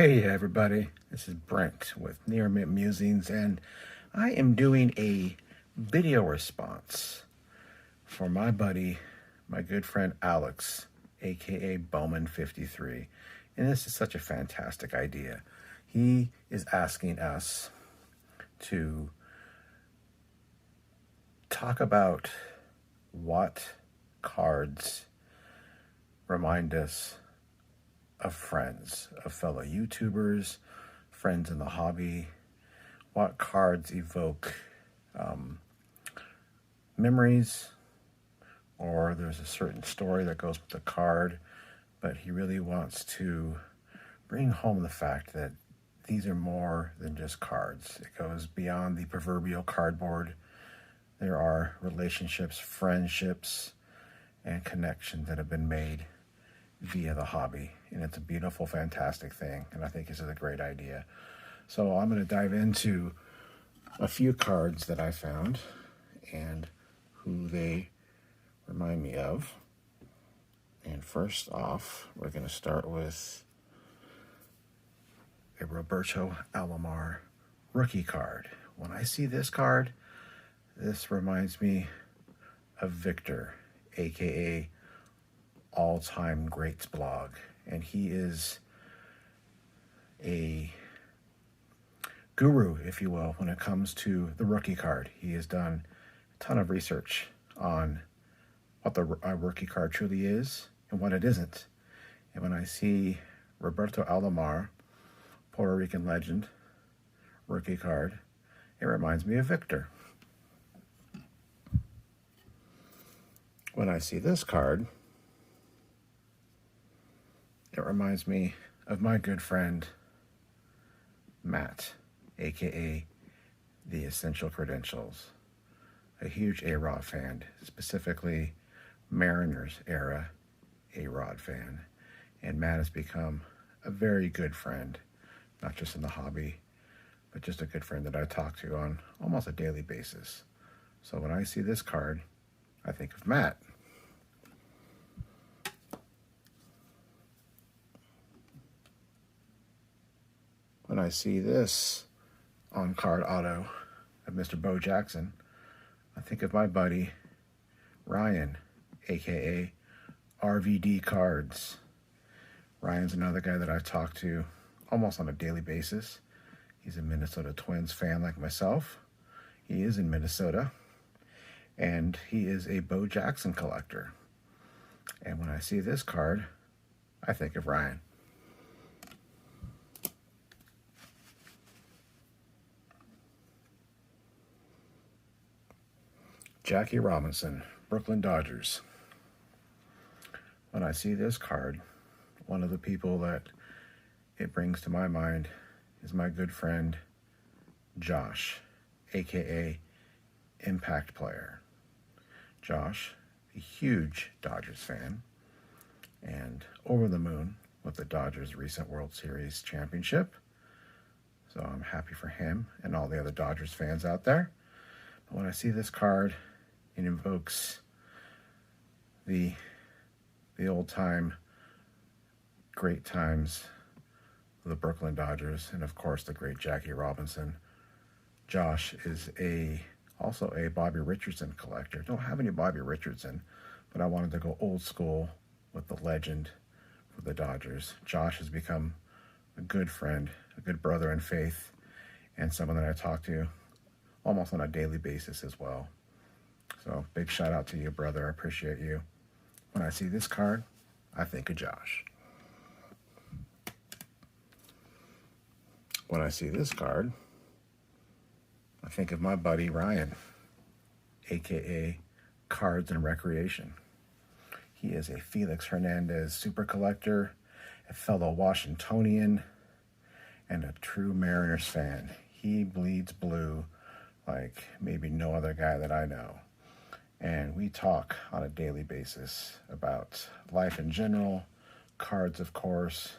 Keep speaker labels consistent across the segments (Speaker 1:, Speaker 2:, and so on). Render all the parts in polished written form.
Speaker 1: Hey everybody, this is Brent with Near Mint Musings, and I am doing a video response for my buddy, my good friend Alex, aka Bowman53. And this is such a fantastic idea. He is asking us to talk about what cards remind us of friends, of fellow YouTubers, friends in the hobby. What cards evoke memories, or there's a certain story that goes with the card, but he really wants to bring home the fact that these are more than just cards. It goes beyond the proverbial cardboard. There are relationships, friendships, and connections that have been made via the hobby, and it's a beautiful, fantastic thing, and I think this is a great idea. So I'm going to dive into a few cards that I found and who they remind me of. And first off, we're going to start with a Roberto Alomar rookie card. When I see this card, this reminds me of Victor, aka All-Time Greats blog, and he is a guru, if you will, when it comes to the rookie card. He has done a ton of research on what the rookie card truly is and what it isn't. And when I see Roberto Alomar, Puerto Rican legend, rookie card, it reminds me of Victor. When I see this card, it reminds me of my good friend, Matt, aka The Essential Credentials, a huge A-Rod fan, specifically Mariners era A-Rod fan. And Matt has become a very good friend, not just in the hobby, but just a good friend that I talk to on almost a daily basis. So when I see this card, I think of Matt. When I see this on card auto of Mr. Bo Jackson, I think of my buddy Ryan, aka RVD Cards. Ryan's another guy that I talk to almost on a daily basis. He's a Minnesota Twins fan like myself. He is in Minnesota, and he is a Bo Jackson collector. And when I see this card, I think of Ryan. Jackie Robinson, Brooklyn Dodgers. When I see this card, one of the people that it brings to my mind is my good friend Josh, aka Impact Player. Josh, a huge Dodgers fan, and over the moon with the Dodgers' recent World Series championship. So I'm happy for him and all the other Dodgers fans out there. But when I see this card, it invokes the old time, great times of the Brooklyn Dodgers, and of course the great Jackie Robinson. Josh is also a Bobby Richardson collector. Don't have any Bobby Richardson, but I wanted to go old school with the legend for the Dodgers. Josh has become a good friend, a good brother in faith, and someone that I talk to almost on a daily basis as well. So big shout out to you, brother. I appreciate you. When I see this card, I think of Josh. When I see this card, I think of my buddy Ryan, aka Cards and Recreation. He is a Felix Hernandez super collector, a fellow Washingtonian, and a true Mariners fan. He bleeds blue like maybe no other guy that I know. And we talk on a daily basis about life in general, cards, of course,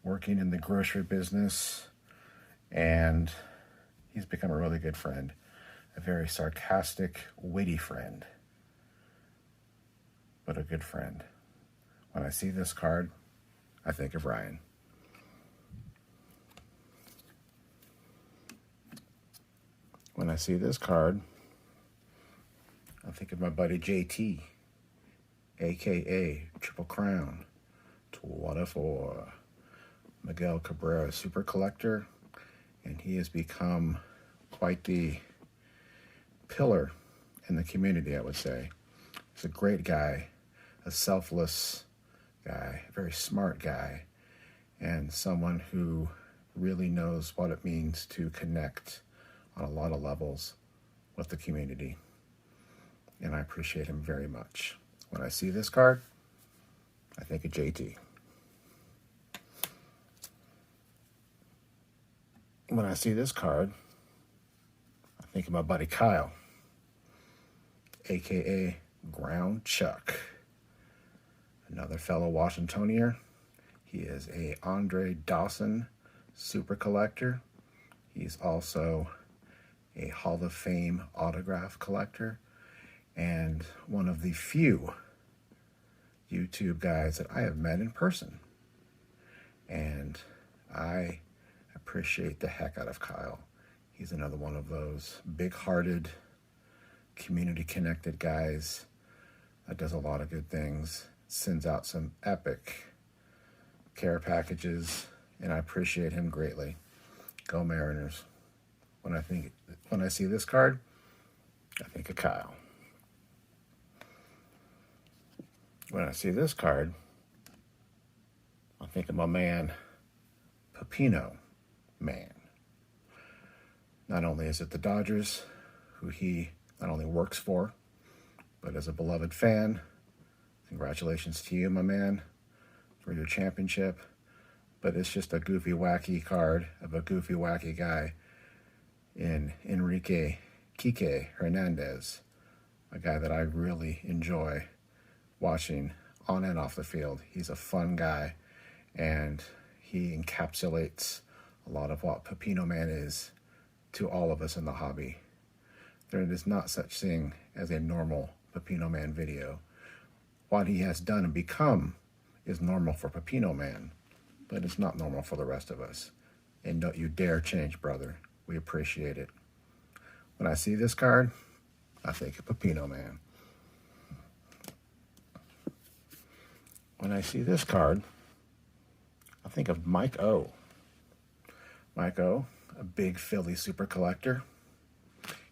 Speaker 1: working in the grocery business, and he's become a really good friend, a very sarcastic, witty friend, but a good friend. When I see this card, I think of Ryan. I see this card, I think of my buddy JT, aka Triple Crown, 24, Miguel Cabrera, super collector, and he has become quite the pillar in the community, I would say. He's a great guy, a selfless guy, a very smart guy, and someone who really knows what it means to connect on a lot of levels with the community. And I appreciate him very much. When I see this card, I think of JT. When I see this card, I think of my buddy Kyle, aka Ground Chuck, another fellow Washingtonian. He is a Andre Dawson super collector. He's also a Hall of Fame autograph collector and one of the few YouTube guys that I have met in person. And I appreciate the heck out of Kyle. He's another one of those big-hearted, community-connected guys that does a lot of good things, sends out some epic care packages, and I appreciate him greatly. Go Mariners. When I see this card, I think of Kyle. When I see this card, I think of my man, Pepino Man. Not only is it the Dodgers, who he not only works for, but as a beloved fan, congratulations to you, my man, for your championship. But it's just a goofy, wacky card of a goofy, wacky guy in Enrique Kike Hernandez, a guy that I really enjoy watching on and off the field. He's a fun guy, and he encapsulates a lot of what Pepino Man is to all of us in the hobby. There is not such thing as a normal Pepino Man video. What he has done and become is normal for Pepino Man, but it's not normal for the rest of us. And don't you dare change, brother. We appreciate it. When I see this card, I think of Pepino Man. When I see this card, I think of Mike O. Mike O, a big Philly super collector.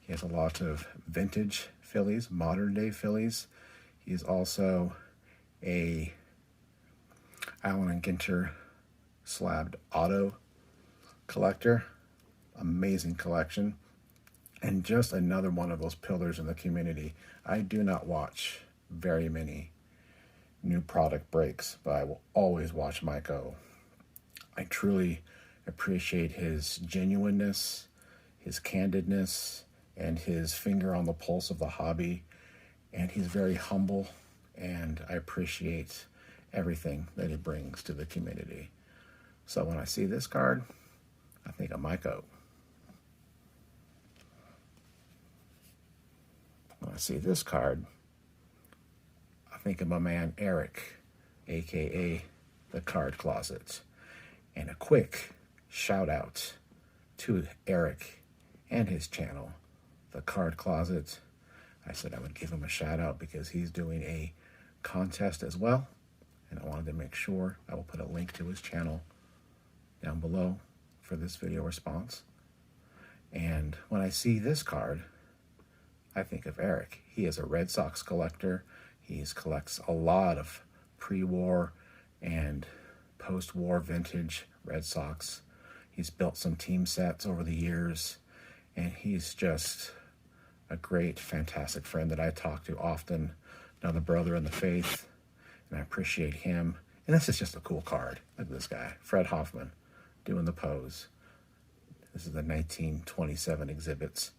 Speaker 1: He has a lot of vintage Phillies, modern day Phillies. He's also a Allen and Ginter slabbed auto collector. Amazing collection. And just another one of those pillars in the community. I do not watch very many new product breaks, but I will always watch Mike O. I truly appreciate his genuineness, his candidness, and his finger on the pulse of the hobby. And he's very humble, and I appreciate everything that he brings to the community. So when I see this card, I think of Mike O. When I see this card, I think of my man Eric, aka the Card Closet. And a quick shout out to Eric and his channel, the Card Closet. I said I would give him a shout out because he's doing a contest as well, and I wanted to make sure I will put a link to his channel down below for this video response. And when I see this card, I think of Eric. He is a Red Sox collector. He collects a lot of pre-war and post-war vintage Red Sox. He's built some team sets over the years, and he's just a great, fantastic friend that I talk to often, another brother in the faith, and I appreciate him. And this is just a cool card. Look at this guy, Fred Hoffman, doing the pose. This is the 1927 exhibits.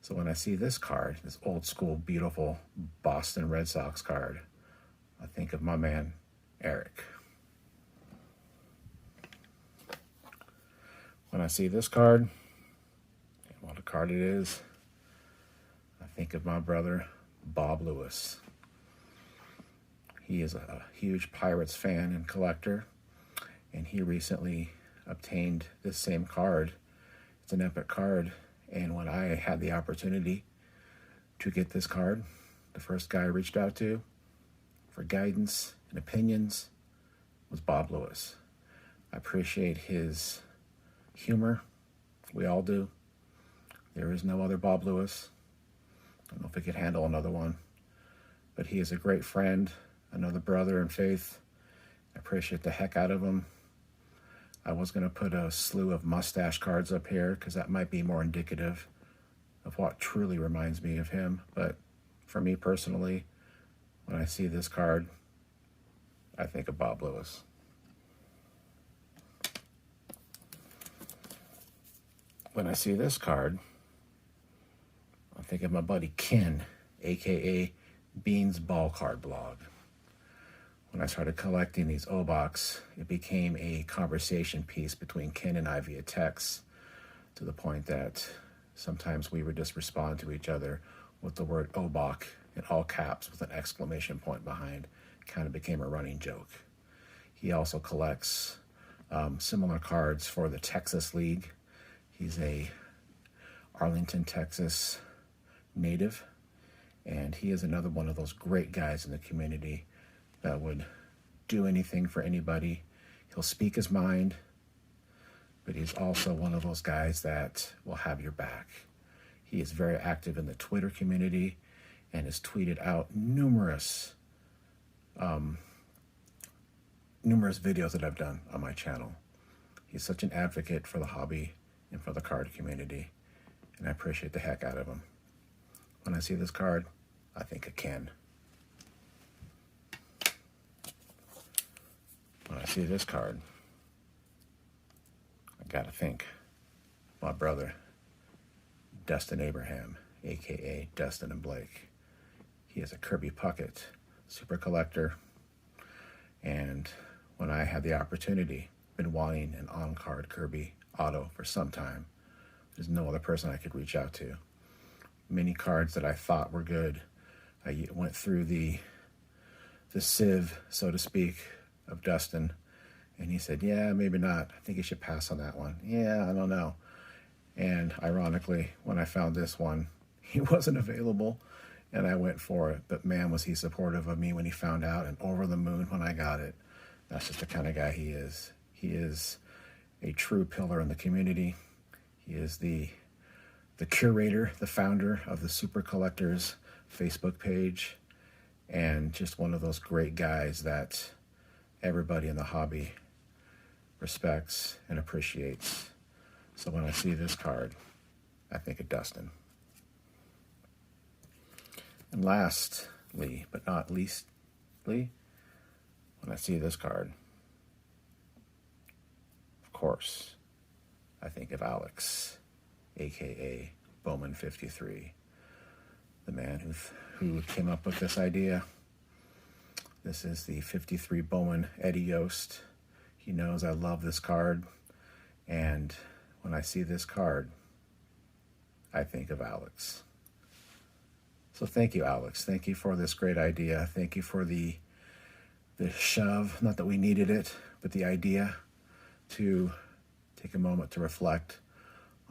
Speaker 1: So when I see this card, this old school, beautiful Boston Red Sox card, I think of my man, Eric. When I see this card, and what a card it is, I think of my brother, Bob Lewis. He is a huge Pirates fan and collector, and he recently obtained this same card. It's an epic card, And when I had the opportunity to get this card, the first guy I reached out to for guidance and opinions was Bob Lewis. I appreciate his humor. We all do. There is no other Bob Lewis. I don't know if he could handle another one. But he is a great friend, another brother in faith. I appreciate the heck out of him. I was going to put a slew of mustache cards up here because that might be more indicative of what truly reminds me of him. But for me personally, when I see this card, I think of Bob Lewis. When I see this card, I think of my buddy Ken, aka Bean's Ball Card Blog. When I started collecting these O-Box, it became a conversation piece between Ken and I via text, to the point that sometimes we would just respond to each other with the word O-Box in all caps with an exclamation point behind. It kind of became a running joke. He also collects similar cards for the Texas League. He's a Arlington, Texas native, and he is another one of those great guys in the community that would do anything for anybody. He'll speak his mind, but he's also one of those guys that will have your back. He is very active in the Twitter community and has tweeted out numerous videos that I've done on my channel. He's such an advocate for the hobby and for the card community, and I appreciate the heck out of him. When I see this card, I think of Ken. When I see this card, I gotta think my brother, Dustin Abraham, aka Dustin and Blake. He is a Kirby Puckett super collector, and when I had the opportunity, been wanting an on-card Kirby auto for some time. There's no other person I could reach out to. Many cards that I thought were good, I went through the sieve, so to speak, of Dustin, and he said, yeah, maybe not. I think you should pass on that one. Yeah, I don't know. And ironically, when I found this one, he wasn't available, and I went for it. But man, was he supportive of me when he found out, and over the moon when I got it. That's just the kind of guy he is. He is a true pillar in the community. He is the curator, the founder of the Super Collectors Facebook page, and just one of those great guys that everybody in the hobby respects and appreciates. So when I see this card, I think of Dustin. And lastly, but not leastly, when I see this card, of course, I think of Alex, aka Bowman53, the man who came up with this idea. This is the 53 Bowman Eddie Yost. He knows I love this card, and when I see this card, I think of Alex. So thank you, Alex. Thank you for this great idea. Thank you for the shove, not that we needed it, but the idea to take a moment to reflect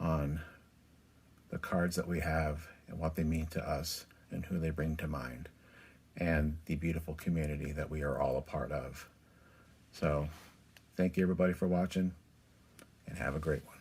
Speaker 1: on the cards that we have and what they mean to us and who they bring to mind, and the beautiful community that we are all a part of. So thank you everybody for watching, and have a great one.